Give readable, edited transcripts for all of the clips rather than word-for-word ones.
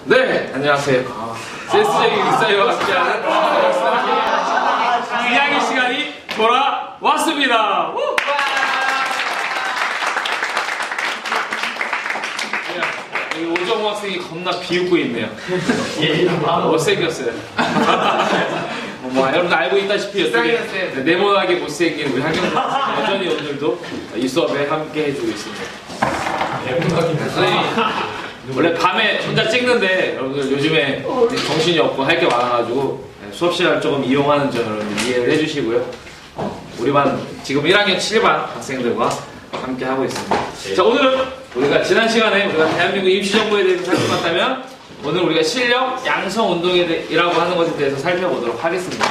네, 안녕하세요. 센스적인 익사이와 함께하는 이야기 시간이 돌아왔습니다. 여기 오정호 학생이 겁나 비웃고 있네요. 못생겼어요. 여러분 알고 있다시피 네모나게 못생긴 우리 학생 여전히 오늘도 이 수업에 함께 해주고 있습니다. 원래 밤에 혼자 찍는데 여러분들 요즘에 정신이 없고 할 게 많아가지고 수업 시간을 조금 이용하는 점 여러분 이해를 해주시고요. 우리 반 지금 1학년 7반 학생들과 함께 하고 있습니다. 자, 오늘은 우리가 지난 시간에 우리가 대한민국 임시정부에 대해서 살펴봤다면 오늘 우리가 실력 양성 운동이라고 하는 것에 대해서 살펴보도록 하겠습니다.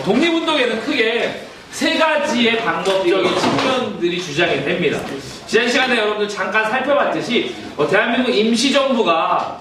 독립운동에는 크게 세 가지의 방법적인 측면들이 주장이 됩니다. 지난 시간에 여러분들 잠깐 살펴봤듯이 대한민국 임시정부가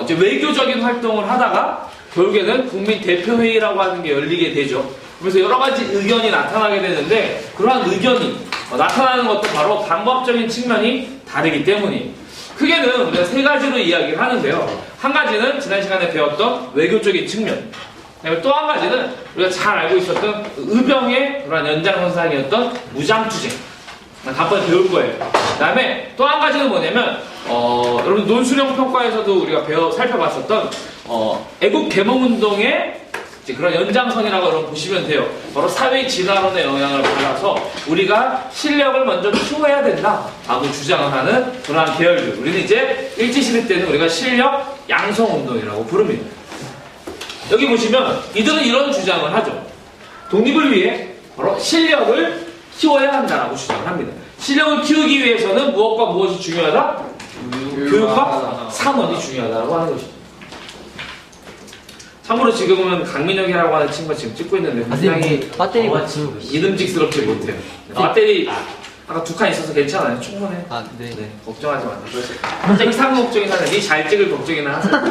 이제 외교적인 활동을 하다가 결국에는 국민대표회의라고 하는 게 열리게 되죠. 그래서 여러 가지 의견이 나타나게 되는데 그러한 의견이 나타나는 것도 바로 방법적인 측면이 다르기 때문이에요. 크게는 우리가 세 가지로 이야기를 하는데요. 한 가지는 지난 시간에 배웠던 외교적인 측면, 또 한 가지는 우리가 잘 알고 있었던 의병의 그런 연장선상이었던 무장투쟁, 다음번에 배울 거예요. 그 다음에 또 한 가지는 뭐냐면 여러분 논수령 평가에서도 우리가 살펴봤었던 애국 개몽운동의 그런 연장선이라고 여러분 보시면 돼요. 바로 사회 진화론의 영향을 받아서 우리가 실력을 먼저 키워야 된다라고 주장을 하는 그러한 계열들. 우리는 이제 일제시대 때는 우리가 실력 양성운동이라고 부릅니다. 여기 보시면 이들은 이런 주장을 하죠. 독립을 위해 바로 실력을 키워야 한다라고 주장을 합니다. 실력을 키우기 위해서는 무엇과 무엇이 중요하다? 교육과 산업이 중요하다고 하는 것입니다. 참고로 지금은 강민혁이라고 하는 친구가 지금 찍고 있는데 굉장히 배터리가 이듬직스럽지 못해요. 배터리 아까 2칸 있어서 괜찮아요. 충분해. 네. 걱정하지 마세요. 진짜 이상 걱정이 사네. 니 잘 찍을 걱정이나 하세요.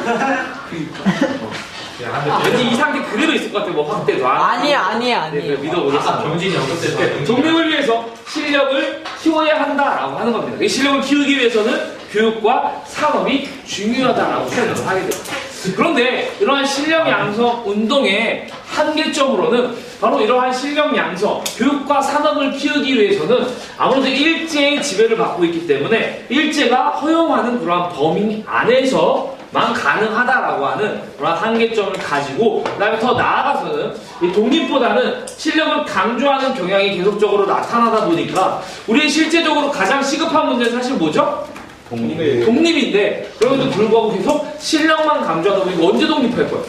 왠지 이 상태 그대로 있을 것 같아요. 뭐 확대도 아니야. 네, 믿어보겠습니다. 경진이 없을 때 독립을 위해서 실력을 키워야 한다라고 하는 겁니다. 이 실력을 키우기 위해서는 교육과 산업이 중요하다라고 생각을 하게 됩니다. 그런데 이러한 실력 양성 운동의 한계점으로는 바로 이러한 실력 양성, 교육과 산업을 키우기 위해서는 아무래도 일제의 지배를 받고 있기 때문에 일제가 허용하는 그러한 범위 안에서만 가능하다라고 하는 그런 한계점을 가지고 그다음에 더 나아가서는 이 독립보다는 실력을 강조하는 경향이 계속적으로 나타나다 보니까 우리 실제적으로 가장 시급한 문제는 사실 뭐죠? 독립인데 그럼에도 불구하고 계속 실력만 강조하다 보니까 언제 독립할 거야?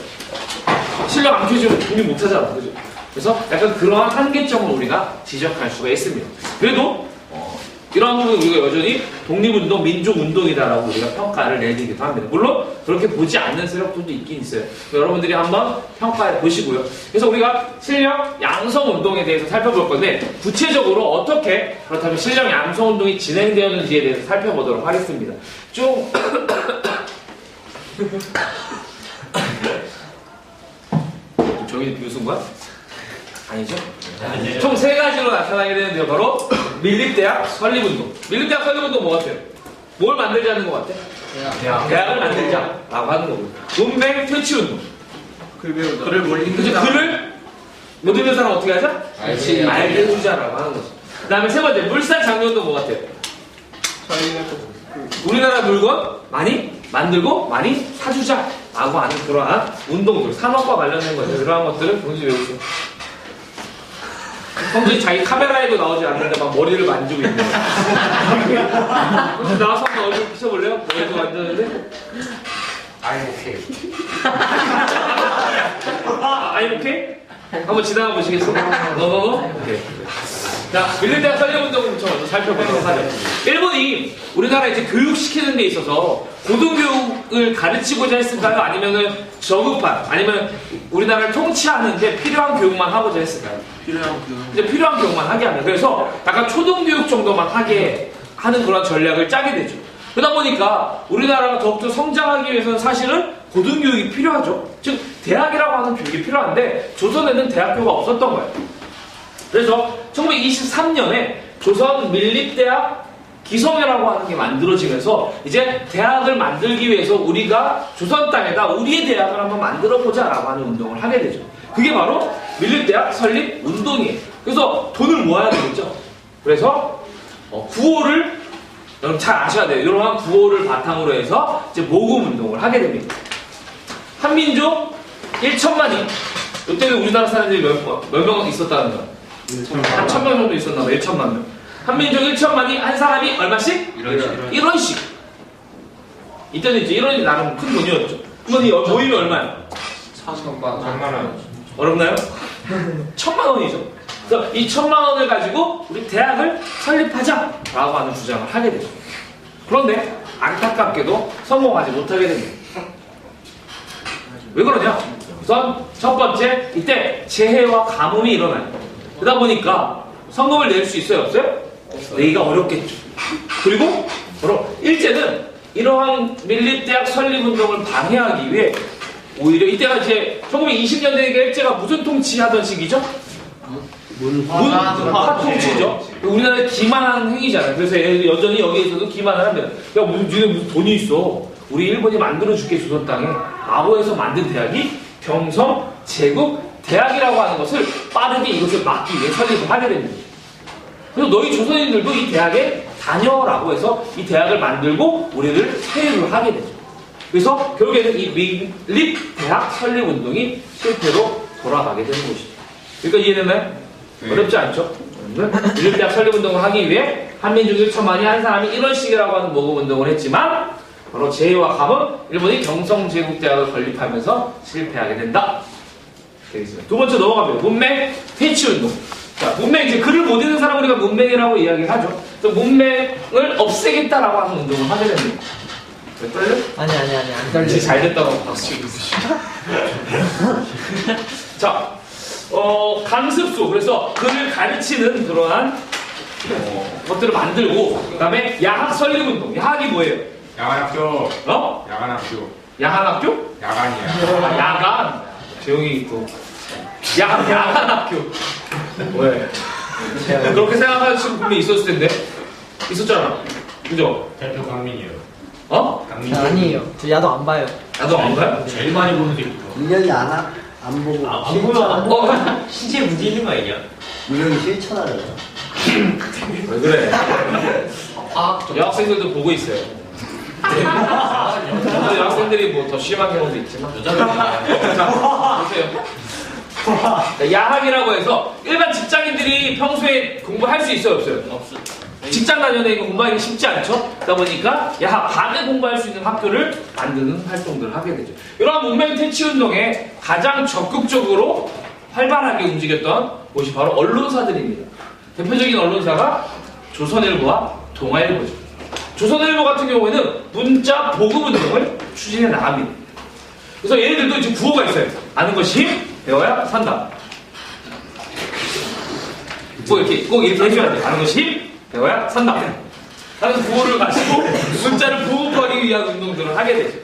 실력 안 켜지면 독립 못 하잖아. 그죠? 그래서 약간 그러한 한계점을 우리가 지적할 수가 있습니다. 그래도 이러한 부분 우리가 여전히 독립운동, 민족운동이다라고 우리가 평가를 내리기도 합니다. 물론 그렇게 보지 않는 세력들도 있긴 있어요. 여러분들이 한번 평가해 보시고요. 그래서 우리가 실력 양성운동에 대해서 살펴볼 건데 구체적으로 어떻게 그렇다면 실력 양성운동이 진행되었는지에 대해서 살펴보도록 하겠습니다. 좀 저기 비웃은 거야? 아니죠? 총 3가지로 나타나게 되는데요. 바로 밀립대학 설립운동. 밀립대학 설립운동 뭐 같아요? 뭘 만들자는 것 같아? 대학을 만들자라고 하는 거고요. 문맹 퇴치운동. 글을 못 읽는 사람. 글을 못 읽는 사람 어떻게 하자? 알게 해주자라고 하는 거죠. 그 다음에 3번째 물산 장려운동 뭐 같아요? 우리나라 물건 많이 만들고 많이 사주자라고 하는 그러한 운동들, 산업과 관련된 거죠. 그러한 것들을 동시에 외우세요. 성준이 자기 카메라에도 나오지 않는데 막 머리를 만지고 있는 거야. 나와서 한번 얼굴 비춰볼래요? 머리도 만졌는데? I'm okay. I'm okay? 한번 지나가 보시겠어? 너너너? 오케이. 자, 밀립대학 설립운동부터 먼저 살펴보도록 하죠. 일본이 우리나라 이제 교육시키는 데 있어서 고등교육을 가르치고자 했을까요? 아니면은 저급한, 아니면 우리나라를 통치하는데 필요한 교육만 하고자 했을까요? 필요한 교육만 하게 합니다. 그래서 약간 초등교육 정도만 하게 하는 그런 전략을 짜게 되죠. 그러다 보니까 우리나라가 더욱더 성장하기 위해서는 사실은 고등교육이 필요하죠. 즉, 대학이라고 하는 교육이 필요한데 조선에는 대학교가 없었던 거예요. 그래서 1923년에 조선 밀립대학 기성회라고 하는 게 만들어지면서 이제 대학을 만들기 위해서 우리가 조선 땅에다 우리의 대학을 한번 만들어보자라고 하는 운동을 하게 되죠. 그게 바로 밀립대학 설립 운동이에요. 그래서 돈을 모아야 되겠죠. 그래서 구호를 여러분 잘 아셔야 돼요. 이러한 구호를 바탕으로 해서 이제 모금 운동을 하게 됩니다. 한민족 1천만이 이때는 우리나라 사람들이 몇 명 있었다는 거야? 한 1,000명 정도 있었나 봐. 1천만 명. 한민족 1천만이 한 사람이 얼마씩? 1원씩. 이때는 이제 1원이 나름 큰 돈이었죠. 그러면 이 모임이 얼마야? 1,000만 원. 어렵나요? 1,000만 원이죠. 그래서 이 1,000만 원을 가지고 우리 대학을 설립하자라고 하는 주장을 하게 되죠. 그런데 안타깝게도 성공하지 못하게 됩니다. 왜 그러냐? 우선 첫 번째, 이때 재해와 가뭄이 일어나요. 그러다 보니까 성금을 낼 수 있어요? 없어요? 내기가 어렵겠죠. 그리고 바로 일제는 이러한 밀립대학 설립운동을 방해하기 위해 오히려 이때가 이제 1920년대에 일제가 무슨 통치하던 시기죠? 문화 통치죠. 우리나라에 기만한 행위잖아요. 그래서 여전히 여기에서도 기만을 합니다. 야, 무슨 돈이 있어. 우리 일본이 만들어줄게, 조선 땅에. 아고에서 만든 대학이 경성 제국 대학이라고 하는 것을 빠르게 이것을 막기 위해 설립을 하게 됩니다. 그래서 너희 조선인들도 이 대학에 다녀라고 해서 이 대학을 만들고 우리를 세입을 하게 되죠. 그래서 결국에는 이 밀립대학 설립운동이 실패로 돌아가게 되는 것이죠. 그러니까 이해되나요? 어렵지 않죠? 밀립대학 설립운동을 하기 위해 한민족 1천만이 한 사람이 1원씩이라고 하는 모금운동을 했지만 바로 재해와 가뭄, 일본이 경성제국대학을 건립하면서 실패하게 된다. 되겠습니다. 두 번째 넘어갑니다. 문맹 퇴치운동. 자, 문맹, 이제 글을 못 읽는 사람을 우리가 문맹이라고 이야기를 하죠. 그래서 문맹을 없애겠다라고 하는 운동을 하게 됩니다. 왜 떨려? 아니 안 떨려. 잘 됐다고 박수 치고 있으시죠. 자, 강습소. 그래서 글을 가르치는 그러한 것들을 만들고, 그 다음에 야학 설립운동. 야학이 뭐예요? 야간학교. 야간학교. 야간학교? 야간이야. 아, 야간. 조용히 있고. 야간학교. 왜? 그렇게 생각하시는 분이 있었을 텐데. 있었잖아. 그죠? 대표 강민이요. 저 아니에요. 저 야도 안 봐요. 나도 안 가요? 제일 많이 보는 게 있고. 1년이 안 보고 안 보면 신체 문제 있는 거 아니야? 유령이 실천하잖아. 왜 그래? 여학생들도 보고 있어요. 여학생들이 뭐 더 심한 경우도 있지만. 자, 보세요. 자, 야학이라고 해서 일반 직장인들이 평소에 공부할 수 있어요, 없어요? 없어요. 직장 다녀내고 공부하기 쉽지 않죠? 그러다 보니까 야학, 밤에 공부할 수 있는 학교를 만드는 활동들을 하게 되죠. 이러한 문맹 퇴치 운동에 가장 적극적으로 활발하게 움직였던 곳이 바로 언론사들입니다. 대표적인 언론사가 조선일보와 동아일보죠. 조선일보 같은 경우에는 문자 보급 운동을 추진해 나갑니다. 그래서 얘네들도 지금 구호가 있어요. 아는 것이 힘, 배워야 산다. 꼭 이렇게 해줘야 돼. 아는 것이 힘, 배워야 산다. 라는 구호를 가지고 문자를 보급하기 위한 운동들을 하게 되죠.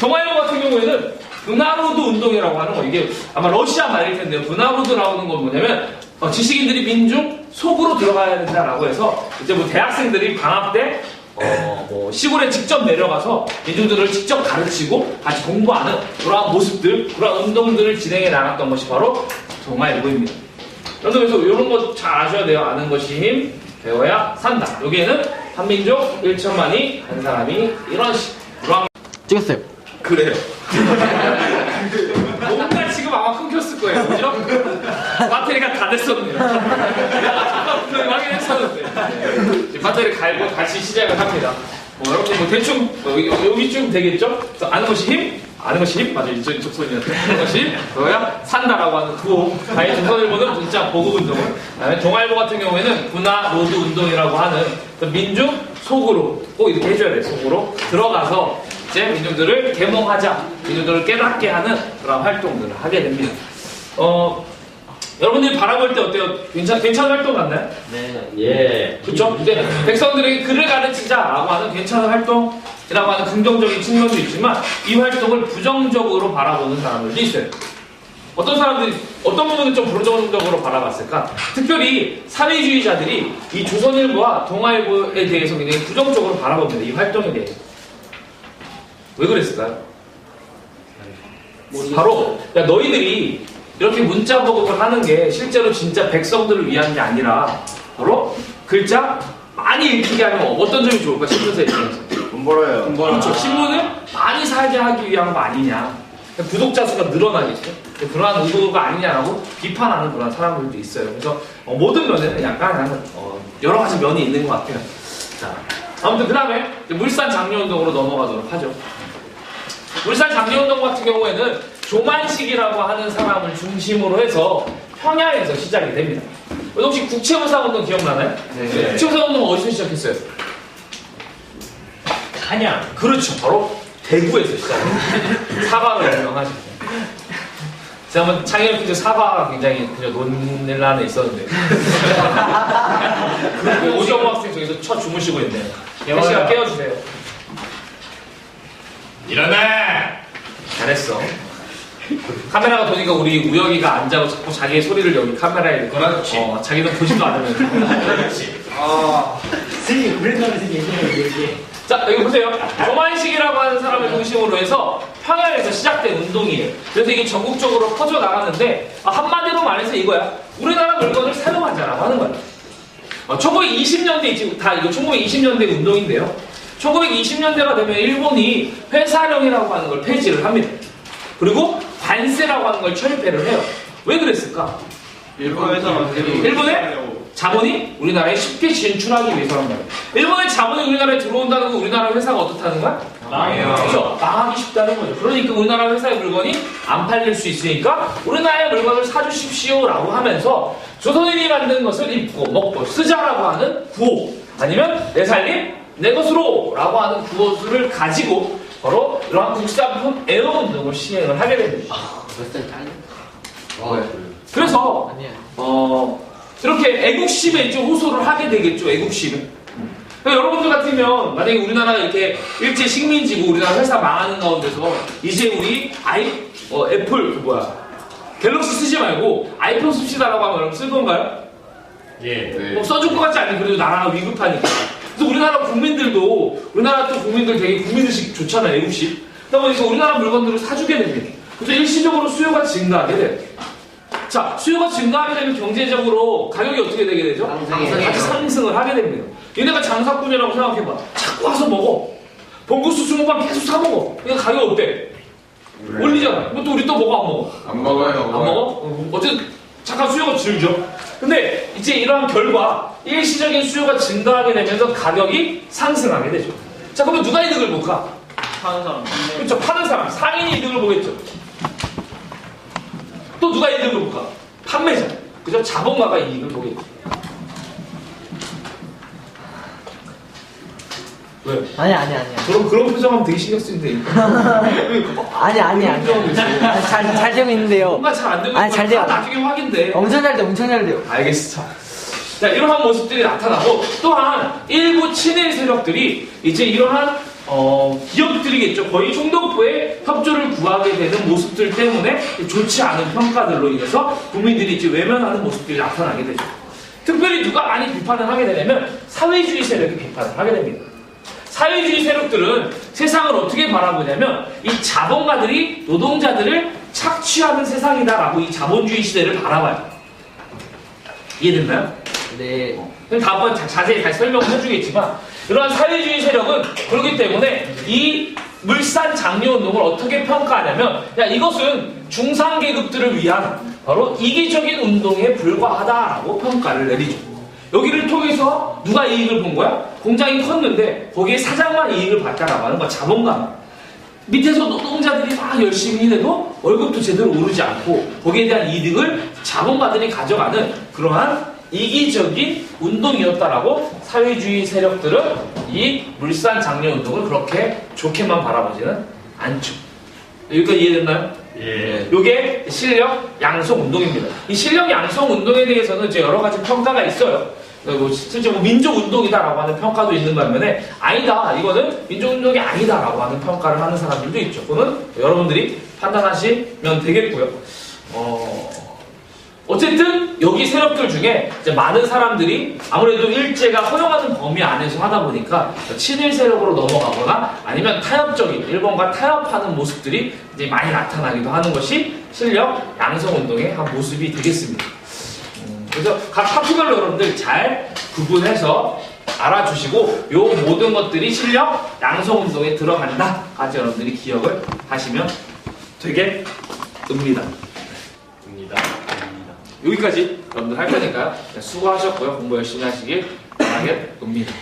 동아일보 같은 경우에는 브나로드 운동이라고 하는 거, 이게 아마 러시아 말일 텐데요. 브나로드라고 하는 건 뭐냐면 지식인들이 민중 속으로 들어가야 된다라고 해서 이제 뭐 대학생들이 방학 때 뭐 시골에 직접 내려가서 민중들을 직접 가르치고 같이 공부하는 그러한 모습들, 그러한 운동들을 진행해 나갔던 것이 바로 동아일보입니다. 그래서 이런 거 잘 아셔야 돼요. 아는 것이 힘, 배워야 산다. 여기에는 한민족 1천만이 한 사람이 이런 찍었어요. 그래요. 뭔가 지금 아마 끊겼을 거예요. 그죠? 배터리가 다 됐었네요. 내가 잠깐 분명히 확인했었는데. 배터리 갈고 다시 시작을 합니다. 여러분, 대충, 여기쯤 되겠죠? 그래서 아는 것이 힘? 아는 것이 힘? 맞아요. 이쪽 소리였는데. 아는 것이 배워야 산다라고 하는 구호. 다행히 조선일보는 문자 보급운동을. 그다음에 동아일보 같은 경우에는 브나로드 운동이라고 하는 민중 속으로, 꼭 이렇게 해줘야 돼요. 속으로 들어가서 이제 민중들을 계몽하자, 민중들을 깨닫게 하는 그런 활동들을 하게 됩니다. 여러분들이 바라볼 때 어때요? 괜찮은 활동 같나요? 네. 예. 그렇죠? 근데 백성들에게 글을 가르치자라고 하는 괜찮은 활동이라고 하는 긍정적인 측면도 있지만 이 활동을 부정적으로 바라보는 사람들도 있어요. 어떤 사람들이 어떤 부분을 좀 부정적으로 바라봤을까? 특별히 사회주의자들이 이 조선일보와 동아일보에 대해서 굉장히 부정적으로 바라봅니다. 이 활동에 대해서. 왜 그랬을까요? 바로 야 너희들이 이렇게 문자 보급을 하는 게 실제로 진짜 백성들을 위한 게 아니라 바로 글자 많이 읽히게 하면 어떤 점이 좋을까? 신문사 입장에서 돈 벌어요. 그렇죠. 신문을 많이 사게 하기 위한 거 아니냐. 구독자 수가 늘어나겠죠. 그러한 의도가 아니냐라고 비판하는 그런 사람들도 있어요. 그래서 모든 면에는 약간 여러 가지 면이 있는 것 같아요. 자, 아무튼 그 다음에 물산 장려운동으로 넘어가도록 하죠. 물산 장려운동 같은 경우에는 조만식이라고 하는 사람을 중심으로 해서 평야에서 시작이 됩니다. 혹시 국채무상운동 기억나나요? 네. 국채무상운동 어디서 시작했어요? 한양. 그렇죠. 바로 대구에서 시작합니다. 사과를 유명하죠. 제가 한번 창의력 퀴즈 사과가 굉장히 논란에 있었는데. 오정호 학생 저기서 쳐 주무시고 있네요. 혜씨가 깨워주세요. 일어나! 잘했어. 카메라가 보니까 우리 우혁이가 앉아서 자꾸 자기의 소리를 여기 카메라에 그렇지. 자기는 보지도 않으면 그렇지. 선생님 우리나라 얘기해. 자 여기 보세요. 조만식이라고 하는 사람을 중심으로 해서 평양에서 시작된 운동이에요. 그래서 이게 전국적으로 퍼져나가는데 한마디로 말해서 이거야. 우리나라 물건을 사용하자라고 하는 거야. 1920년대 있지, 다 이거 1920년대 운동인데요. 1920년대가 되면 일본이 회사령이라고 하는 걸 폐지를 합니다. 그리고 관세라고 하는 걸 철폐를 해요. 왜 그랬을까? 일본의 자본이 우리나라에 쉽게 진출하기 위해서란 말이에요. 일본의 자본이 우리나라에 들어온다는 건 우리나라 회사가 어떻다는 거야? 망해요. 그렇죠. 망하기 쉽다는 거죠. 그러니까 우리나라 회사의 물건이 안 팔릴 수 있으니까 우리나라의 물건을 사주십시오라고 하면서 조선인이 만든 것을 입고 먹고 쓰자라고 하는 구호, 아니면 내 살림 내 것으로 라고 하는 구호를 가지고 바로 이러한 국산품 애호운동을 시행을 하게 됩니다. 몇살 딸려? 그래서 아니야. 이렇게 애국심에 이제 호소를 하게 되겠죠. 애국심에. 그러니까 여러분들 같으면 만약에 우리나라가 이렇게 일제 식민지고 우리나라 회사 망하는 가운데서 이제 우리 애플 갤럭시 쓰지 말고 아이폰 씁시다라고 하면 여러분 쓸 건가요? 예. 써줄 것 같지 않니? 그래도 나라가 위급하니까. 그래서 우리나라 국민들도 우리나라 또 국민들 되게 국민의식 좋잖아요. 애국심. 그러다 보니까 우리나라 물건들을 사주게 됩니다. 그래서 일시적으로 수요가 증가하게 돼요. 자, 수요가 증가하게 되면 경제적으로 가격이 어떻게 되게 되죠? 같이 상승을 하게 됩니다. 얘네가 장사꾼이라고 생각해봐. 자꾸 와서 먹어. 봉구수 20번 계속 사 먹어. 그러니까 가격 어때? 올리잖아. 이것도 우리 또 먹어, 안 먹어? 안 먹어요. 안 먹어? 어쨌든 잠깐 수요가 줄죠. 근데 이제 이러한 결과 일시적인 수요가 증가하게 되면서 가격이 상승하게 되죠. 자, 그러면 누가 이득을 볼까? 파는 사람. 그렇죠. 파는 사람, 상인이 이득을 보겠죠. 또 누가 이득을 볼까? 판매자. 그죠? 자본가가 이익을 보겠죠. 왜? 아니야. 그런 표정하면 되게 신경 쓰인데. 아니야. 잘 되고 있는데요. 뭔가 잘 안 되고 아니, 잘 돼요. 다 나중에 확인돼. 엄청 잘 돼요. 알겠어. 자, 이러한 모습들이 나타나고 또한 일부 친일 세력들이 이제 이러한 기업들이겠죠. 거의 총독부에 협조를 구하게 되는 모습들 때문에 좋지 않은 평가들로 인해서 국민들이 이제 외면하는 모습들이 나타나게 되죠. 특별히 누가 많이 비판을 하게 되냐면 사회주의 세력이 비판을 하게 됩니다. 사회주의 세력들은 세상을 어떻게 바라보냐면 이 자본가들이 노동자들을 착취하는 세상이다라고 이 자본주의 시대를 바라봐요. 이해됐나요? 네. 그럼 다음번 자세히 다시 설명을 해주겠지만 이러한 사회주의 세력은 그렇기 때문에 이 물산 장려운동을 어떻게 평가하냐면 이것은 중상계급들을 위한 바로 이기적인 운동에 불과하다라고 평가를 내리죠. 여기를 통해서 누가 이익을 본 거야? 공장이 컸는데 거기에 사장만 이익을 봤다라고 하는 거야. 자본가. 밑에서 노동자들이 막 열심히 일해도 월급도 제대로 오르지 않고 거기에 대한 이득을 자본가들이 가져가는 그러한 이기적인 운동이었다라고 사회주의 세력들은 이 물산 장려 운동을 그렇게 좋게만 바라보지는 않죠. 여기까지 이해됐나요? 예. 이게 실력 양성 운동입니다. 이 실력 양성 운동에 대해서는 이제 여러 가지 평가가 있어요. 실제 민족 운동이다라고 하는 평가도 있는 반면에 아니다, 이거는 민족 운동이 아니다라고 하는 평가를 하는 사람들도 있죠. 그거는 여러분들이 판단하시면 되겠고요. 어쨌든 여기 세력들 중에 이제 많은 사람들이 아무래도 일제가 허용하는 범위 안에서 하다 보니까 친일 세력으로 넘어가거나 아니면 타협적인 일본과 타협하는 모습들이 이제 많이 나타나기도 하는 것이 실력 양성운동의 한 모습이 되겠습니다. 그래서 각 파트별로 여러분들 잘 구분해서 알아주시고 요 모든 것들이 실력 양성운동에 들어간다까지 여러분들이 기억을 하시면 되겠습니다. 여기까지 여러분들 할 거니까요. 수고하셨고요. 공부 열심히 하시길 바라겠습니다.